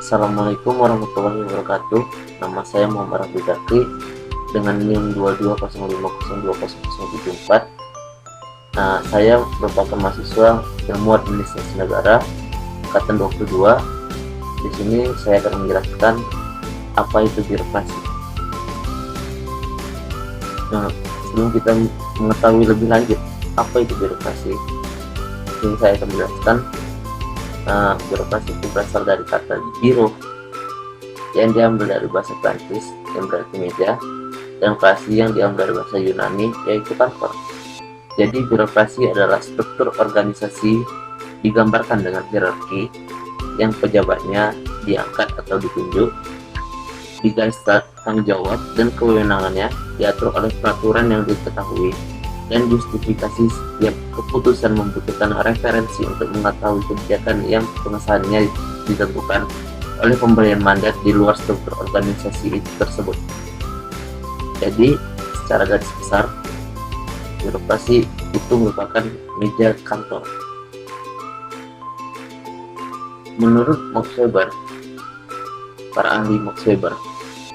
Assalamualaikum warahmatullahi wabarakatuh. Nama saya Muhammad Rafi Zakri dengan NIM 2205020074. Saya merupakan mahasiswa Ilmu Administrasi Negara angkatan 22. Di sini saya akan menjelaskan apa itu birokrasi. Sebelum kita mengetahui lebih lanjut apa itu birokrasi, ini saya akan menjelaskan. Birokrasi itu berasal dari kata biro yang diambil dari bahasa Prancis yang berarti meja, dan krasi yang diambil dari bahasa Yunani yaitu kantor. Jadi birokrasi adalah struktur organisasi digambarkan dengan hierarki yang pejabatnya diangkat atau ditunjuk, digaris tanggung jawab dan kewenangannya diatur oleh peraturan yang diketahui, dan justifikasi setiap keputusan membutuhkan referensi untuk mengetahui kebijakan yang pengesahannya ditentukan oleh pemberian mandat di luar struktur organisasi itu tersebut. Jadi secara garis besar, birokrasi itu merupakan meja kantor. Menurut Max Weber, para ahli Max Weber,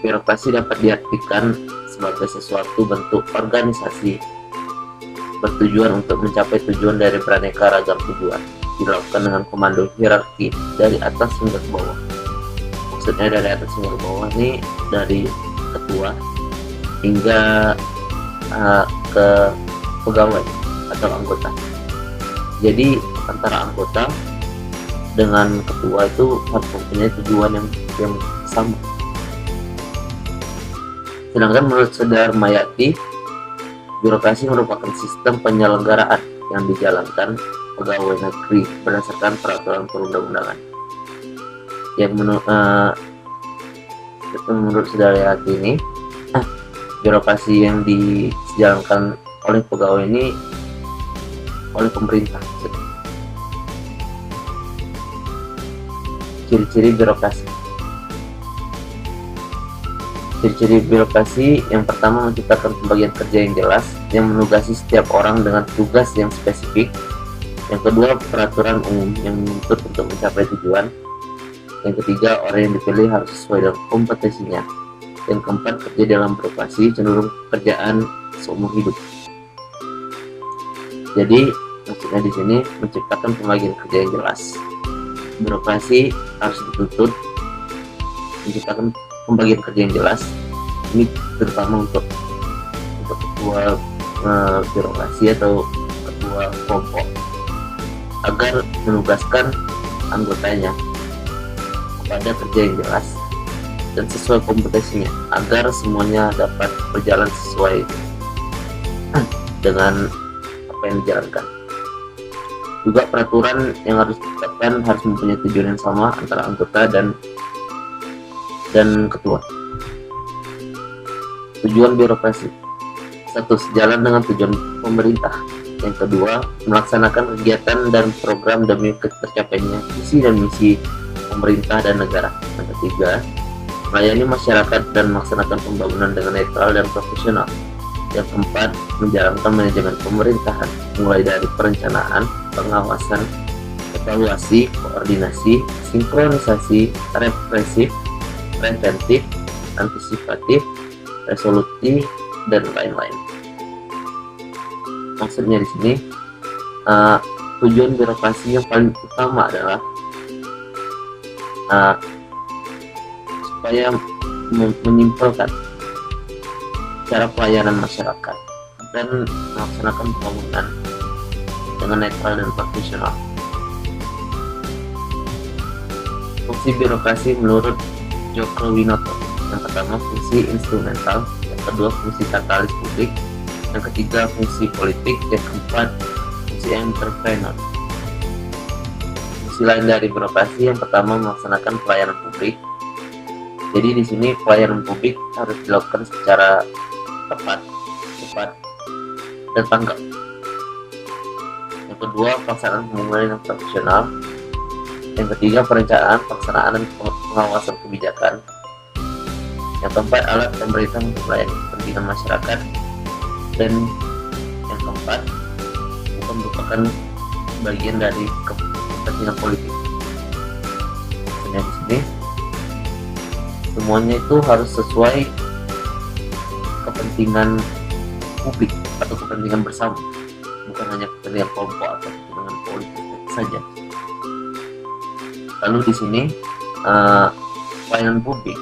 birokrasi dapat diartikan sebagai sesuatu bentuk organisasi bertujuan untuk mencapai tujuan dari beraneka ragam tujuan, dilakukan dengan komando hierarki dari atas hingga ke bawah. Maksudnya dari atas hingga ke bawah ini dari ketua hingga ke pegawai atau anggota. Jadi antara anggota dengan ketua itu harus mempunyai tujuan yang sama. Sedangkan menurut Saudara Mayati, birokrasi merupakan sistem penyelenggaraan yang dijalankan pegawai negeri berdasarkan peraturan perundang-undangan. Yang menurut Saudara Yati ini, birokrasi yang dijalankan oleh pegawai ini oleh pemerintah. Ciri-ciri birokrasi. Ciri-ciri birokrasi yang pertama, menciptakan pembagian kerja yang jelas yang menugasi setiap orang dengan tugas yang spesifik. Yang kedua, peraturan umum yang menuntut untuk mencapai tujuan. Yang ketiga, orang yang dipilih harus sesuai dengan kompetensinya. Yang keempat, kerja dalam birokrasi cenderung pekerjaan seumur hidup. Jadi maksudnya di sini menciptakan pembagian kerja yang jelas. Birokrasi harus dituntut menciptakan pembagian kerja yang jelas. Ini terutama untuk ketua birokrasi atau ketua kelompok agar menugaskan anggotanya kepada kerja yang jelas dan sesuai kompetensinya agar semuanya dapat berjalan sesuai dengan apa yang dijalankan. Juga peraturan yang harus ditetapkan harus mempunyai tujuan yang sama antara anggota dan ketua. Tujuan birokrasi: 1. Sejalan dengan tujuan pemerintah. Yang kedua, melaksanakan kegiatan dan program demi tercapainya visi dan misi pemerintah dan negara. Yang ketiga, melayani masyarakat dan melaksanakan pembangunan dengan netral dan profesional. Yang keempat, menjalankan manajemen pemerintahan mulai dari perencanaan, pengawasan, evaluasi, koordinasi, sinkronisasi, represif, preventif, antisipatif, resolusi, dan lain-lain. Maksudnya di sini tujuan birokrasi yang paling utama adalah supaya menyimpulkan cara pelayanan masyarakat dan melaksanakan pembangunan dengan netral dan profesional. Fungsi birokrasi menurut Joko Winoto: yang pertama, fungsi instrumental. Yang kedua, fungsi katalis publik. Yang ketiga, fungsi politik. Yang keempat, fungsi entrepreneur. Fungsi lain dari birokrasi yang pertama, melaksanakan pelayanan publik. Jadi di sini pelayanan publik harus dilakukan secara tepat, cepat, dan tanggap. Yang kedua, pelaksanaan pembangunan yang profesional. Yang ketiga, perencanaan, pelaksanaan, dan pengawasan kebijakan. Yang keempat, alat pemerintah untuk melayani kepentingan masyarakat. Dan yang keempat, bukan merupakan bagian dari kepentingan politik. Maksudnya di sini semuanya itu harus sesuai kepentingan publik atau kepentingan bersama, bukan hanya kepentingan kelompok atau kepentingan politik saja. Lalu di sini pelayanan publik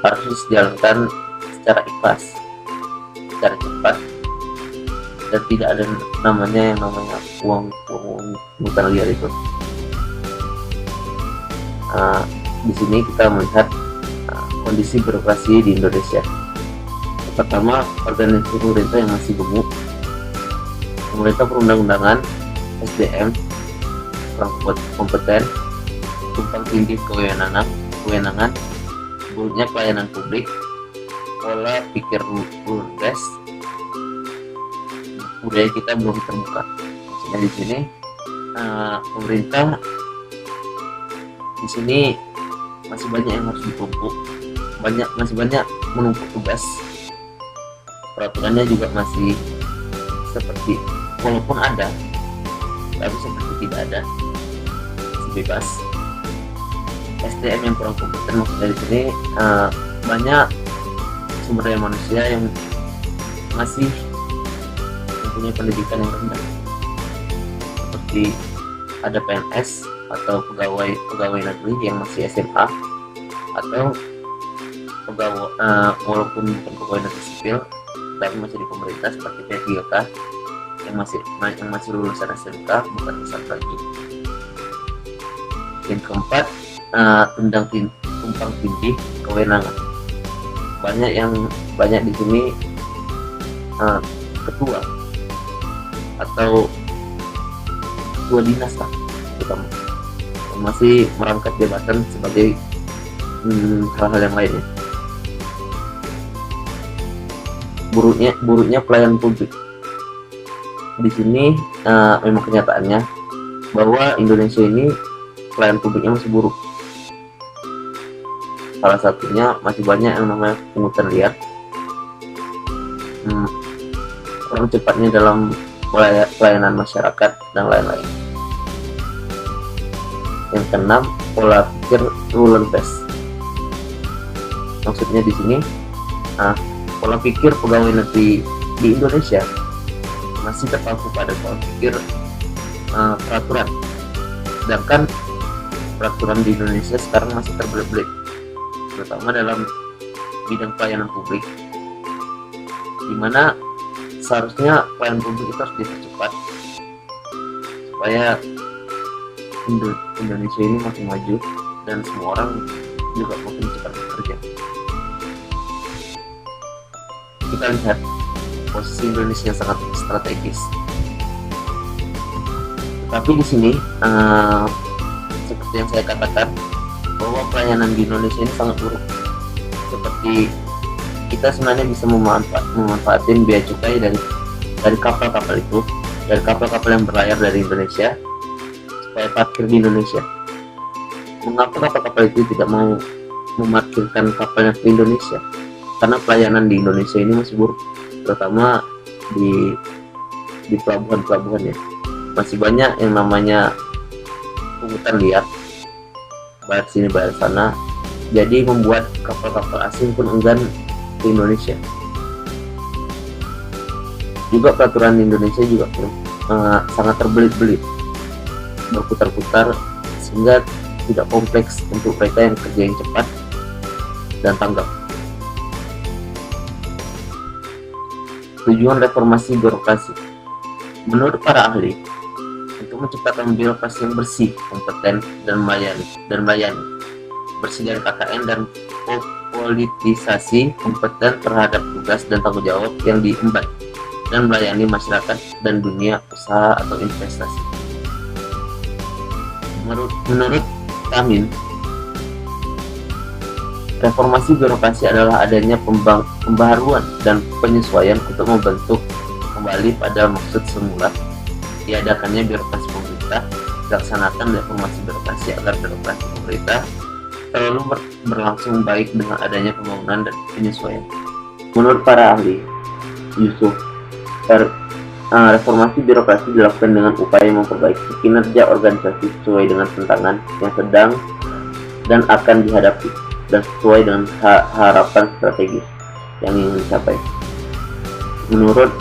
harus dijalankan secara ikhlas, secara cepat, dan tidak ada namanya uang bukan liar itu. Di sini kita melihat kondisi birokrasi di Indonesia. Pertama, organisasi pemerintah yang masih gemuk, pemerintah perundang-undangan, SDM kurang kompeten, tumpang tindih kewenangan, buruknya pelayanan publik, pola pikir ludes, budaya kita belum terbuka. Maksudnya di sini pemerintah di sini masih banyak yang harus ditumpuk, masih banyak menumpuk tugas. Peraturannya juga masih seperti walaupun ada, tapi seperti tidak ada, masih bebas. SDM yang kurang kompeten, maksudnya di sini banyak sumber daya manusia yang masih mempunyai pendidikan yang rendah, seperti ada PNS atau pegawai negeri yang masih SMA, atau pegawai walaupun bukan pegawai negeri sipil tapi masih di pemerintah seperti P3K yang masih lulusan SMK, bukan besar lagi. Yang keempat, tumpang tindih kewenangan. Banyak di sini ketua atau ketua dinas lah, terutama yang masih merangkap jabatan sebagai hal-hal yang lainnya. Buruknya pelayanan publik. Di sini memang kenyataannya bahwa Indonesia ini pelayanan publiknya masih buruk. Salah satunya masih banyak yang namanya pungutan liar, kurang cepatnya dalam pelayanan masyarakat, dan lain-lain. Yang keenam, pola pikir rule-based. Maksudnya di sini pola pikir pegawai negeri di Indonesia masih terpaku pada pola pikir peraturan, sedangkan peraturan di Indonesia sekarang masih terbelit-belit, terutama dalam bidang pelayanan publik, di mana seharusnya pelayanan publik itu harus dipercepat supaya Indonesia ini makin maju dan semua orang juga makin cepat bekerja. Kita lihat posisi Indonesia yang sangat strategis, tapi di sini seperti yang saya katakan bahwa pelayanan di Indonesia ini sangat buruk. Seperti kita sebenarnya bisa memanfaatin biaya cukai dari kapal-kapal itu, dari kapal-kapal yang berlayar dari Indonesia supaya parkir di Indonesia. Mengapa kapal-kapal itu tidak mau memarkirkan kapalnya ke Indonesia? Karena pelayanan di Indonesia ini masih buruk, terutama di pelabuhan-pelabuhan ya. Masih banyak yang namanya pungutan liar, bayar sini bayar sana, jadi membuat kapal-kapal asing pun enggan ke Indonesia. Juga peraturan di Indonesia juga sangat terbelit-belit, berputar-putar, sehingga tidak kompleks untuk mereka yang kerja yang cepat dan tanggap. Tujuan reformasi birokrasi. Menurut para ahli, untuk menciptakan birokrasi yang bersih, kompeten, dan melayani, bersih dari KKN dan politisasi, kompeten terhadap tugas dan tanggung jawab yang diemban, dan melayani masyarakat dan dunia usaha atau investasi. Menurut Tamin, reformasi birokrasi adalah adanya pembaharuan dan penyesuaian untuk membentuk kembali pada maksud semula diadakannya birokrasi pemerintah. Dilaksanakan reformasi birokrasi agar birokrasi pemerintah selalu berlangsung baik dengan adanya pembangunan dan penyesuaian. Menurut para ahli, Yusuf, reformasi birokrasi dilakukan dengan upaya memperbaiki kinerja organisasi sesuai dengan tantangan yang sedang dan akan dihadapi. dan sesuai dengan harapan strategis yang ingin dicapai. Menurut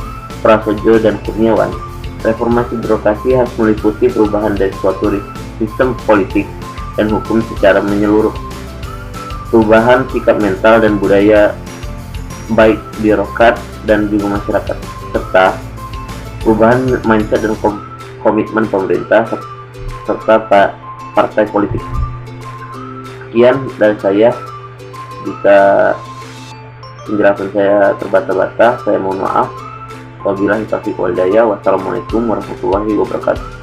Prasojo dan Kurniawan, reformasi birokrasi harus meliputi perubahan dari suatu sistem politik dan hukum secara menyeluruh, perubahan sikap mental dan budaya baik birokrat dan juga masyarakat, serta perubahan mindset dan komitmen pemerintah serta partai politik. Sekian dari saya. Jika penjelasan saya terbata-bata, saya mohon maaf. Wabillahi taufiq wal hidayah. Wassalamualaikum warahmatullahi wabarakatuh.